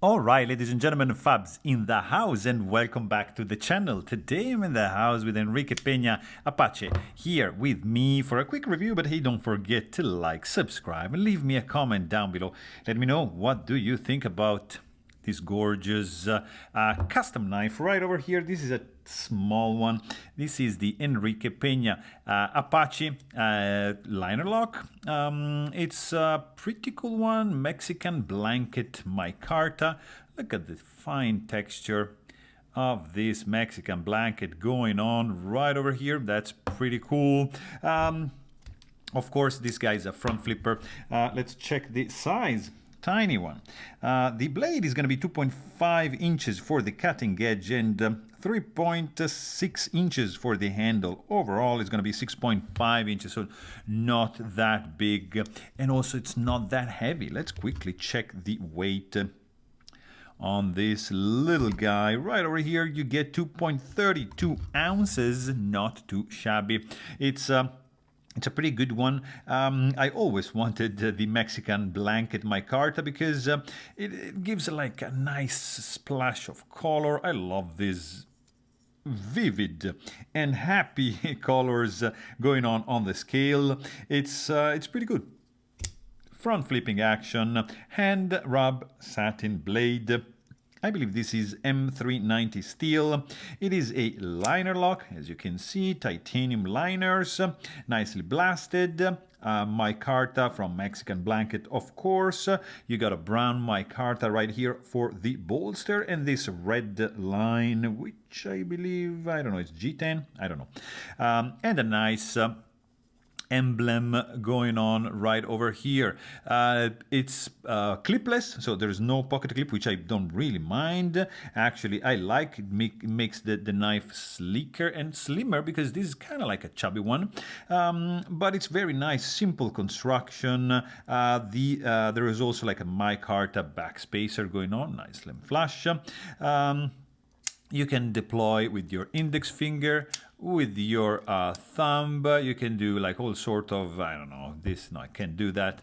Alright, ladies and gentlemen, Fabs in the house, and welcome back to the channel. Today I'm in the house with Enrique Peña, Apache, here with me for a quick review, but hey, don't forget to like, subscribe, and leave me a comment down below. Let me know what do you think about this gorgeous custom knife right over here. This is a small one. This is the Enrique Peña Apache liner lock. It's a pretty cool one, Mexican blanket micarta. Look at the fine texture of this Mexican blanket going on right over here. That's pretty cool. Of course, this guy is a front flipper. Let's check the size. Tiny one. The blade is going to be 2.5 inches for the cutting edge and 3.6 inches for the handle. Overall, it's going to be 6.5 inches, so not that big. And also, it's not that heavy. Let's quickly check the weight on this little guy. Right over here, you get 2.32 ounces. Not too shabby. It's a pretty good one. I always wanted the Mexican blanket micarta because it gives like a nice splash of color. I love these vivid and happy colors going on the scale. It's pretty good. Front flipping action, hand rub satin blade. I believe this is M390 steel. It is a liner lock, as you can see, titanium liners, nicely blasted. Micarta from Mexican blanket, of course. You got a brown micarta right here for the bolster, and this red line, which I believe, I don't know, it's G10, I don't know. And a nice emblem going on right over here. It's clipless, so there's no pocket clip, which I don't really mind. Actually, I like it. Makes the knife sleeker and slimmer because this is kind of like a chubby one. But it's very nice, simple construction. There is also like a micarta backspacer going on, nice slim flush. You can deploy with your index finger, with your thumb. You can do like all sort of, I don't know, this, no, I can't do that.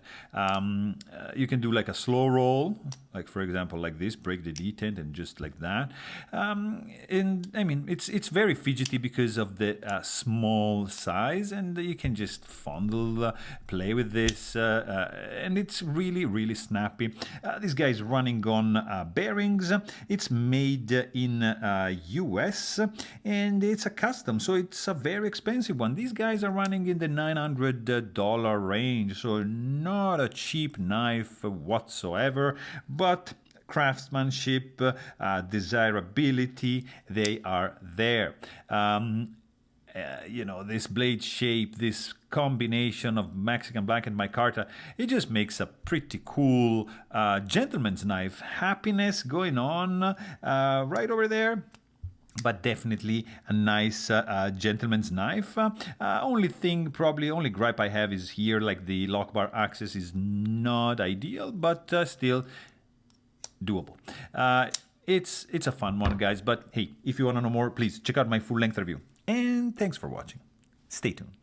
You can do like a slow roll, like for example, like this, break the detent and just like that. And I mean, it's very fidgety because of the small size, and you can just fondle, play with this, and it's really, really snappy. This guy is running on bearings. It's made in US, and it's a custom, so it's a very expensive one. These guys are running in the $900 range, so not a cheap knife whatsoever, but craftsmanship, desirability, they are there. You know, this blade shape, this combination of Mexican blanket micarta, it just makes a pretty cool gentleman's knife. Happiness going on right over there. But definitely a nice gentleman's knife. Only gripe I have is here, like the lock bar access is not ideal, but still doable. It's a fun one, guys. But hey, if you want to know more, please check out my full-length review. And thanks for watching. Stay tuned.